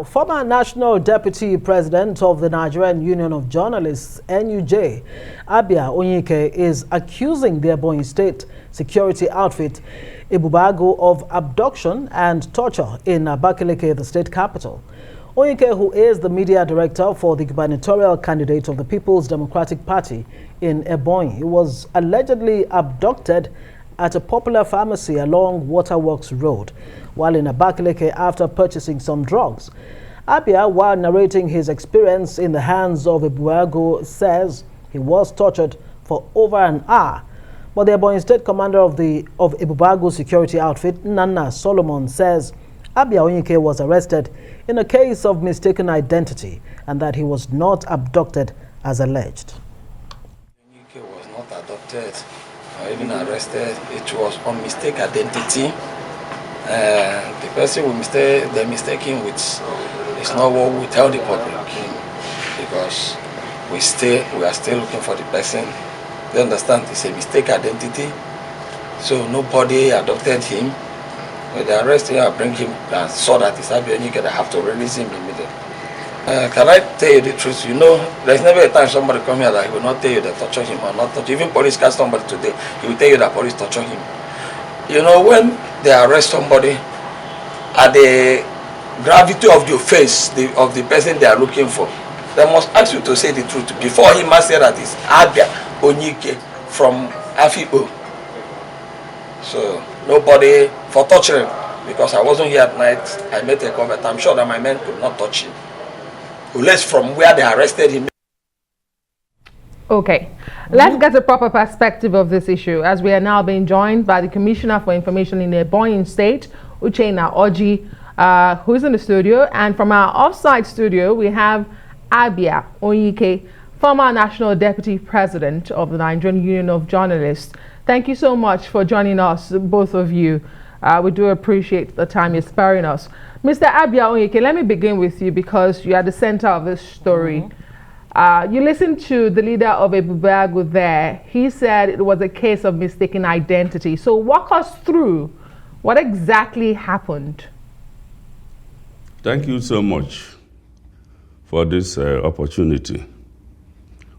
former National Deputy President of the Nigerian Union of Journalists, NUJ, Abia Onyike, is accusing the Ebonyi State Security outfit, Ebubeagu, of abduction and torture in Abakaliki, the state capital. Onyike, who is the media director for the gubernatorial candidate of the People's Democratic Party in Ebonyi, was allegedly abducted at a popular pharmacy along Waterworks Road while in Abakaliki after purchasing some drugs. Abia, while narrating his experience in the hands of Ebubeagu, says he was tortured for over an hour. But the Ebonyi State commander of Ebubeagu Security outfit, Nana Solomon, says Abia Onyike was arrested in a case of mistaken identity and that he was not abducted as alleged. Onyike was not abducted or even arrested. It was on mistake identity. The person they mistake him with is not what we tell the public, because we are still looking for the person. They understand it's a mistake identity, so nobody adopted him. When they arrest him and bring him and saw that it's Abia Onyike, they have to release him immediately. Can I tell you the truth? You know, there's never a time somebody come here that he will not tell you they torture him or not torture. Even police catch somebody today, he will tell you that police torture him. You know, when they arrest somebody, at the gravity of the offense of the person they are looking for, they must ask you to say the truth. Before he must say that it's Abia Onyike from Afio. So nobody for torturing, because I wasn't here at night, I made a comment. I'm sure that my men could not touch him, unless from where they arrested him. Okay, let's get a proper perspective of this issue, as we are now being joined by the Commissioner for Information in the Ebonyi State, UCHENA ORJI, who is in the studio, and from our off-site studio we have Abia Onyike, former National Deputy President of the Nigerian Union of Journalists. Thank you so much for joining us, both of you. We do appreciate the time you're sparing us. Mr. Abia Onyike, let me begin with you because you are the center of this story. You listened to the leader of Ebubeagu there. He said it was a case of mistaken identity. So walk us through what exactly happened. Thank you so much for this opportunity.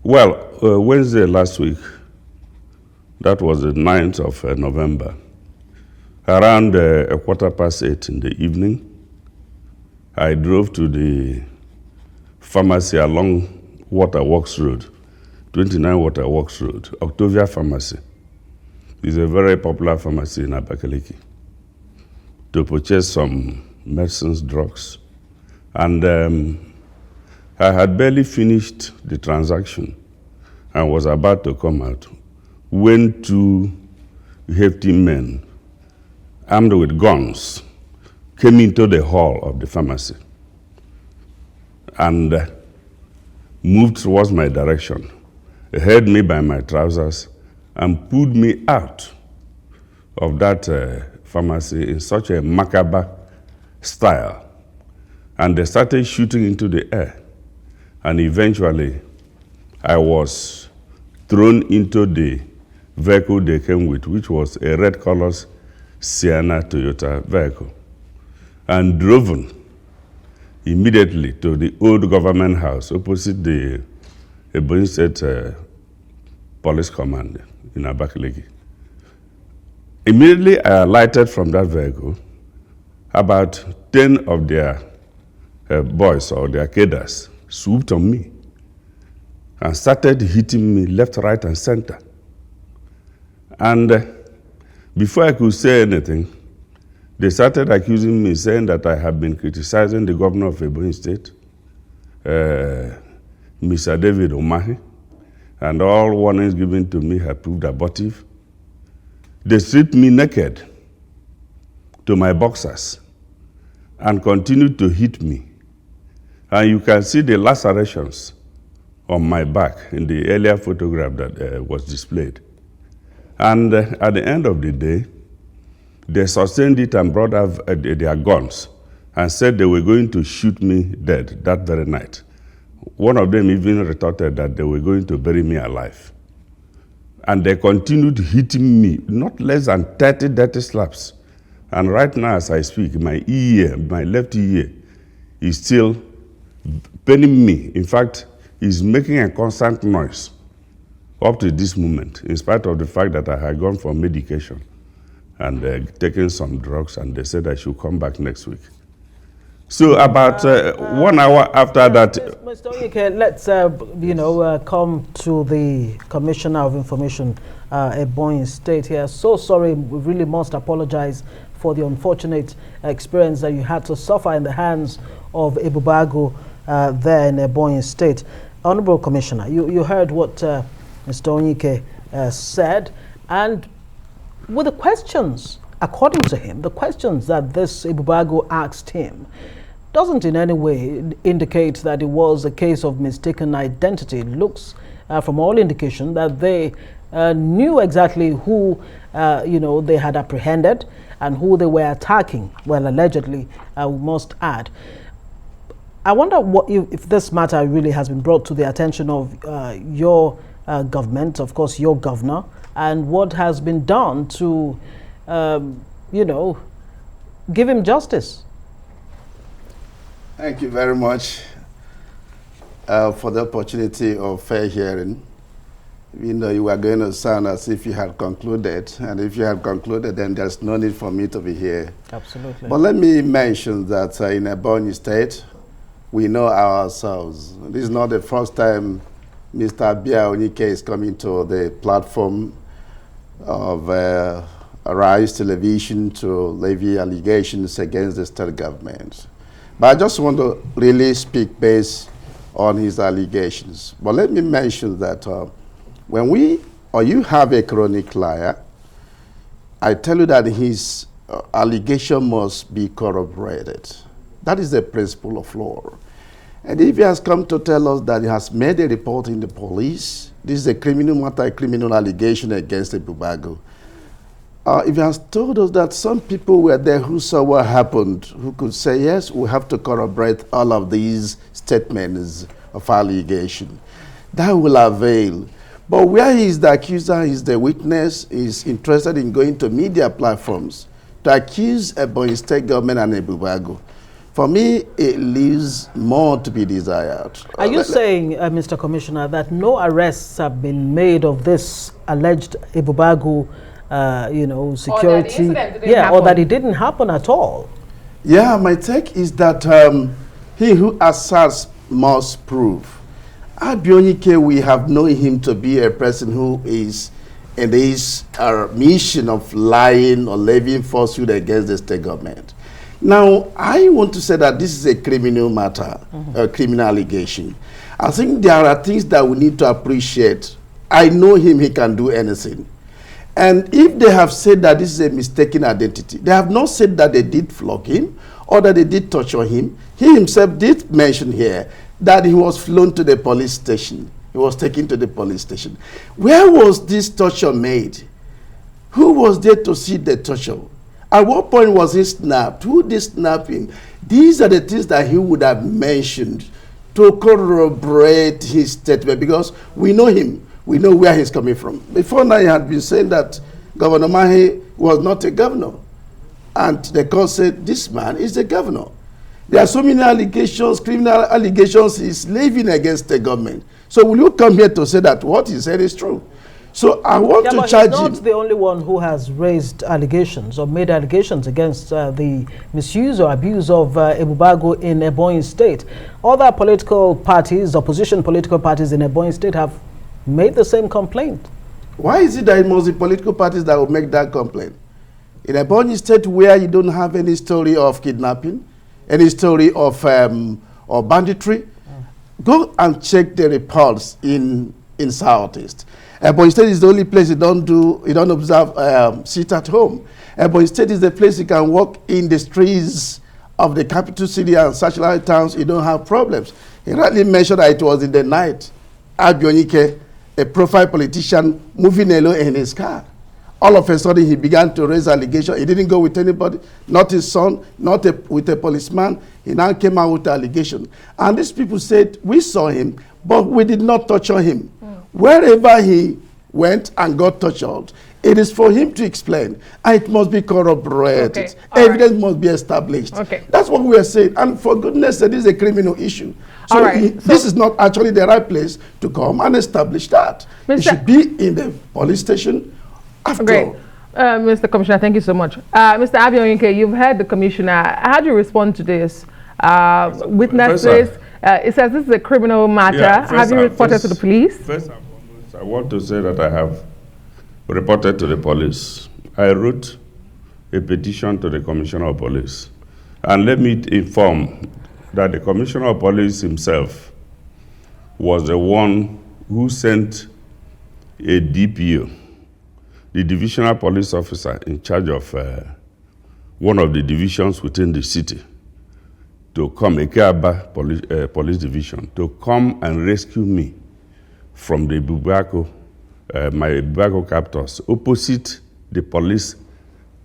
Well, Wednesday last week, that was the 9th of November, around 8:15 in the evening, I drove to the pharmacy along Waterworks Road, 29 Waterworks Road, Octavia Pharmacy. It's a very popular pharmacy in Abakaliki, to purchase some medicines, drugs. And I had barely finished the transaction and was about to come out when two hefty men armed with guns came into the hall of the pharmacy and moved towards my direction, held me by my trousers and pulled me out of that pharmacy in such a macabre style. And they started shooting into the air. And eventually, I was thrown into the vehicle they came with, which was a red color Sienna Toyota vehicle, and driven immediately to the old government house opposite the Ebonyi State Police Command in Abakaliki. Immediately I alighted from that vehicle. About 10 of their boys or their cadres swooped on me and started hitting me left, right, and center. And before I could say anything, they started accusing me, saying that I had been criticizing the governor of Ebonyi State, Mr. David Umahi, and all warnings given to me had proved abortive. They stripped me naked to my boxers and continued to hit me. And you can see the lacerations on my back in the earlier photograph that was displayed. And at the end of the day, they sustained it and brought out their guns and said they were going to shoot me dead that very night. One of them even retorted that they were going to bury me alive. And they continued hitting me, not less than 30 dirty slaps. And right now as I speak, my left ear is still paining me. In fact, he's making a constant noise up to this moment, in spite of the fact that I had gone for medication and taken some drugs, and they said I should come back next week. So about 1 hour after that... Mr. Onyike, let's, come to the Commissioner of Information, Ebonyi State here. So sorry, we really must apologize for the unfortunate experience that you had to suffer in the hands of Ebubeagu there in Ebonyi State. Honorable Commissioner, you heard what Mr. Onyike said, and with the questions, according to him, the questions that this Ebubeagu asked him doesn't in any way indicate that it was a case of mistaken identity. It looks, from all indication, that they knew exactly who, they had apprehended and who they were attacking. Well, allegedly, we must add. I wonder what if this matter really has been brought to the attention of your government, of course, your governor, and what has been done to, give him justice. Thank you very much for the opportunity of fair hearing. You know, you were going to sound as if you had concluded, and if you had concluded, then there's no need for me to be here. Absolutely. But let me mention that in Ebonyi State, we know ourselves. This is not the first time Mr. Abia Onyike is coming to the platform of Arise Television to levy allegations against the state government. But I just want to really speak based on his allegations. But let me mention that when you have a chronic liar, I tell you that his allegation must be corroborated. That is the principle of law. And if he has come to tell us that he has made a report in the police, this is a criminal matter, a criminal allegation against Ebubeagu. If he has told us that some people were there who saw what happened, who could say, yes, we have to corroborate all of these statements of allegation, that will avail. But where he is the accuser, he is the witness, is interested in going to media platforms to accuse Ebonyi State government and Ebubeagu, for me, it leaves more to be desired. Are you saying, Mr. Commissioner, that no arrests have been made of this alleged Ebubeagu security, or that it didn't happen at all? Yeah, my take is that he who asserts must prove. Abia Onyike, we have known him to be a person who is in this mission of lying or levying falsehood against the state government. Now, I want to say that this is a criminal matter, a criminal allegation. I think there are things that we need to appreciate. I know him, he can do anything. And if they have said that this is a mistaken identity, they have not said that they did flog him or that they did torture him. He himself did mention here that he was flown to the police station. He was taken to the police station. Where was this torture made? Who was there to see the torture? At what point was he snapped? Who did snap him? These are the things that he would have mentioned to corroborate his statement, because we know him. We know where he's coming from. Before now, he had been saying that Governor Mahi was not a governor. And the court said, this man is the governor. There are so many allegations, criminal allegations he's levying against the government. So will you come here to say that what he said is true? So I want to charge him. He's not the only one who has raised allegations or made allegations against the misuse or abuse of Ebubeagu in Ebonyi State. Other political parties, opposition political parties in Ebonyi State have made the same complaint. Why is it that it must be political parties that will make that complaint? In Ebonyi State, where you don't have any story of kidnapping, any story of banditry, go and check the reports in Southeast. Ebonyi State is the only place you don't observe sit at home. Ebonyi State is the place you can walk in the streets of the capital city and satellite towns. You don't have problems. He rightly mentioned that it was in the night. Abia Onyike, a profile politician, moving alone in his car. All of a sudden, he began to raise allegations. He didn't go with anybody, not his son, not with a policeman. He now came out with allegation. And these people said, we saw him, but we did not torture him. Wherever he went and got tortured, It is for him to explain, and it must be corroborated. Okay. Evidence must be established. Okay. That's what we are saying. And for goodness sake, this is a criminal issue. So, this is not actually the right place to come and establish that. It should be in the police station after all. Mr. Commissioner, thank you so much. Mr. Abia Onyike, you've heard the commissioner. How do you respond to this? Witnesses, it says this is a criminal matter. Yeah, have you reported to the police? First and foremost, I want to say that I have reported to the police. I wrote a petition to the Commissioner of Police. And let me inform that the Commissioner of Police himself was the one who sent a DPO, the divisional police officer in charge of one of the divisions within the city, to come, Ekeaba police division, to come and rescue me from the Ebubeagu, my Ebubeagu captors, opposite the police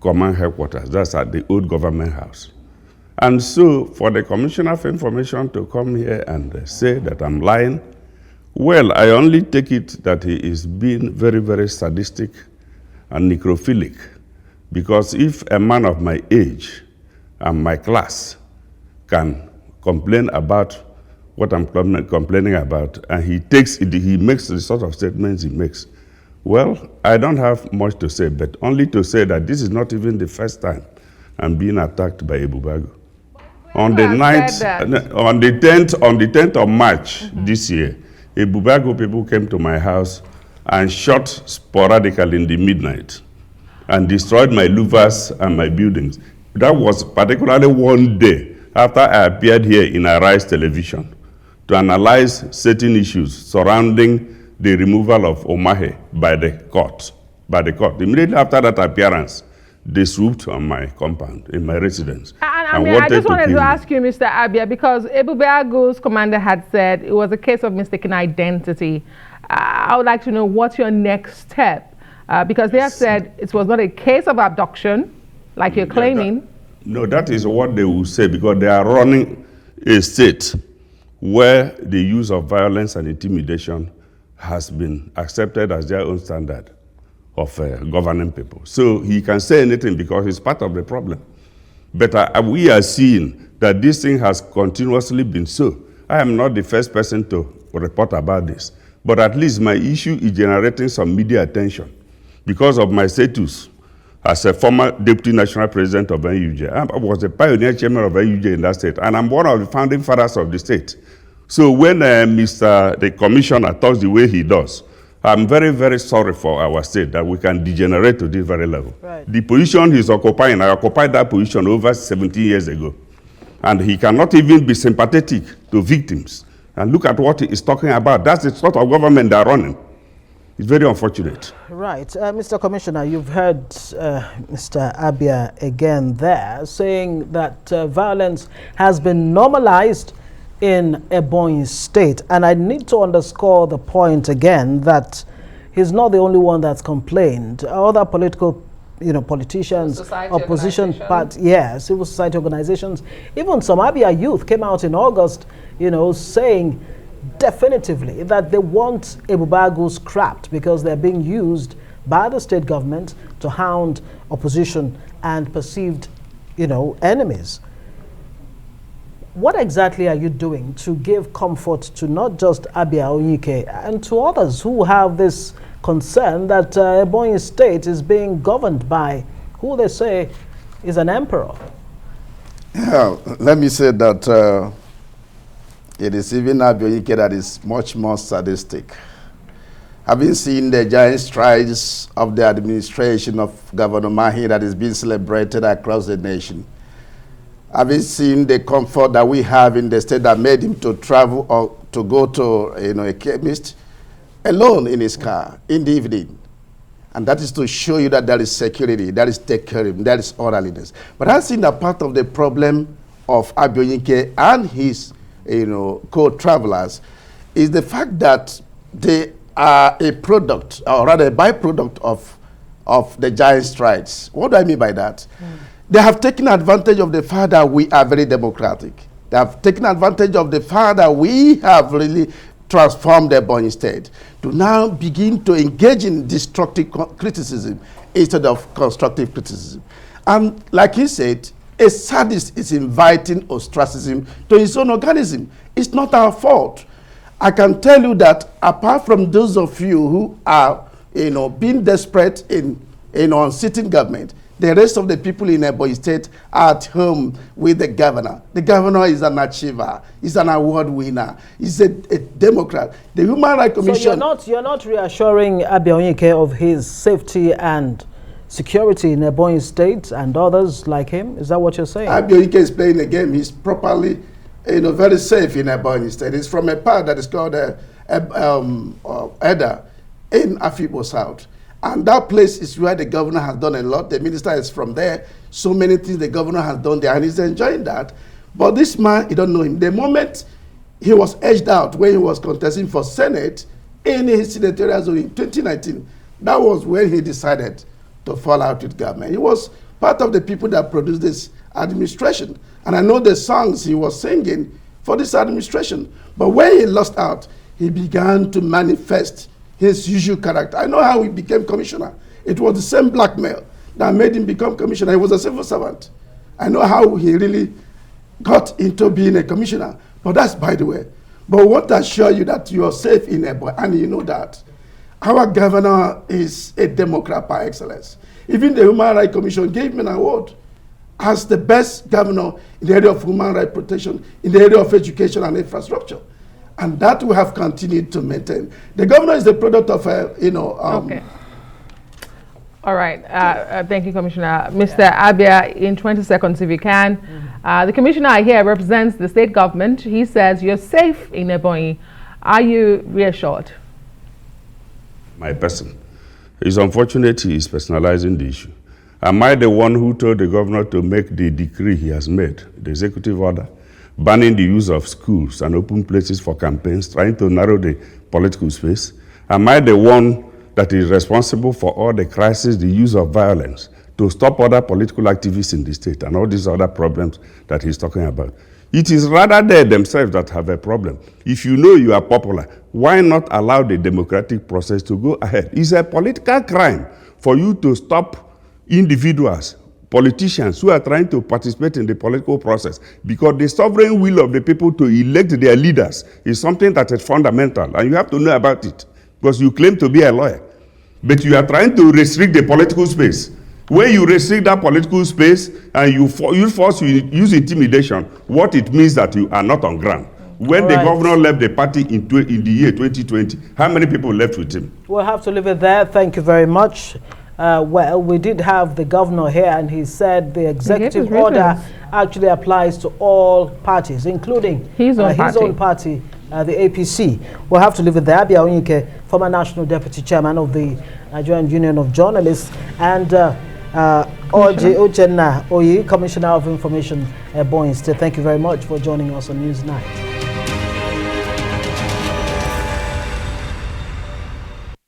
command headquarters. That's at the old government house. And so for the Commissioner of Information to come here and say that I'm lying, well, I only take it that he is being very, very sadistic and necrophilic. Because if a man of my age and my class can complain about what I'm complaining about, and he makes the sort of statements he makes, well, I don't have much to say, but only to say that this is not even the first time I'm being attacked by Ebubeagu. On the 10th of March this year, Ebubeagu people came to my house and shot sporadically in the midnight and destroyed my louvers and my buildings. That was particularly one day after I appeared here in Arise Television to analyze certain issues surrounding the removal of Omahe by the court. Immediately after that appearance, they swooped on my compound, in my residence. I just wanted to ask you, Mr. Abia, because Ebubeagu's commander had said it was a case of mistaken identity. I would like to know what's your next step, because they have said it was not a case of abduction, like you're claiming. No, that is what they will say, because they are running a state where the use of violence and intimidation has been accepted as their own standard of governing people. So he can say anything because he's part of the problem. But we are seeing that this thing has continuously been so. I am not the first person to report about this, but at least my issue is generating some media attention because of my status as a former deputy national president of NUJ. I was the pioneer chairman of NUJ in that state, and I'm one of the founding fathers of the state. So when the commissioner talks the way he does, I'm very, very sorry for our state that we can degenerate to this very level. Right. The position he's occupying, I occupied that position over 17 years ago. And he cannot even be sympathetic to victims. And look at what he is talking about. That's the sort of government they're running. It's very unfortunate. Right. Mr. Commissioner, you've heard Mr. Abia again there saying that violence has been normalized in Ebonyi State. And I need to underscore the point again that he's not the only one that's complained. Other political, politicians, opposition parties, civil society organizations, even some Abia youth came out in August, saying definitively that they want Ebubeagu scrapped because they're being used by the state government to hound opposition and perceived, enemies. What exactly are you doing to give comfort to not just Abia Onyike and to others who have this concern that Ebonyi State is being governed by who they say is an emperor? Yeah, let me say that it is even Abia Onyike that is much more sadistic. Having seen the giant strides of the administration of Governor Mahi that is being celebrated across the nation, having seen the comfort that we have in the state that made him to travel or to go to a chemist alone in his car in the evening. And that is to show you that there is security, that is take care of him, that is orderliness. But I've seen that part of the problem of Abia Onyike and his co-travelers is the fact that they are a product, or rather a byproduct of the giant strides. What do I mean by that? They have taken advantage of the fact that we are very democratic. They have taken advantage of the fact that we have really transformed the Ebonyi State to now begin to engage in destructive criticism instead of constructive criticism. And like he said, a sadist is inviting ostracism to his own organism. It's not our fault. I can tell you that apart from those of you who are, being desperate on sitting government, the rest of the people in Ebonyi State are at home with the governor. The governor is an achiever. He's an award winner. He's a Democrat. The Human Rights Commission... So you're not reassuring Abia Onyike of his safety and security in Ebonyi State and others like him? Is that what you're saying? Abia Onyike is playing a game. He's properly, very safe in Ebonyi State. He's from a part that is called Eda in Afibo South. And that place is where the governor has done a lot. The minister is from there. So many things the governor has done there, and he's enjoying that. But this man, you don't know him. The moment he was edged out when he was contesting for Senate in his senatorial zone in 2019, that was when he decided to fall out with government. He was part of the people that produced this administration. And I know the songs he was singing for this administration. But when he lost out, he began to manifest his usual character. I know how he became commissioner. It was the same blackmail that made him become commissioner. He was a civil servant. I know how he really got into being a commissioner. But that's by the way. But what assure you that you are safe in Ebonyi, and you know that our governor is a Democrat par excellence. Even the Human Rights Commission gave him an award as the best governor in the area of human rights protection, in the area of education and infrastructure. And that we have continued to maintain. The governor is the product of, okay. All right. Thank you, Commissioner. Mr. Abia, in 20 seconds, if you can. The commissioner here represents the state government. He says you're safe in Ebonyi. Are you reassured? My person. It's unfortunate he is personalizing the issue. Am I the one who told the governor to make the decree he has made, the executive order, banning the use of schools and open places for campaigns, trying to narrow the political space? Am I the one that is responsible for all the crises, the use of violence, to stop other political activists in the state and all these other problems that he's talking about? It is rather they themselves that have a problem. If you know you are popular, why not allow the democratic process to go ahead? It's a political crime for you to stop individuals, politicians who are trying to participate in the political process, because the sovereign will of the people to elect their leaders is something that is fundamental, and you have to know about it, because you claim to be a lawyer, but you are trying to restrict the political space. When you restrict that political space and you force you use intimidation, what it means that you are not on ground. When the governor left the party in the year 2020, how many people left with him? We'll have to leave it there. Thank you very much. Well, we did have the governor here, and he said the executive order actually applies to all parties, including his own party, the APC. We'll have to leave it there. Abia Onyike, former National Deputy Chairman of the Nigerian Union of Journalists, and Orji UCHENA ORJI, Commissioner of Information, Ebonyi State. Thank you very much for joining us on Newsnight.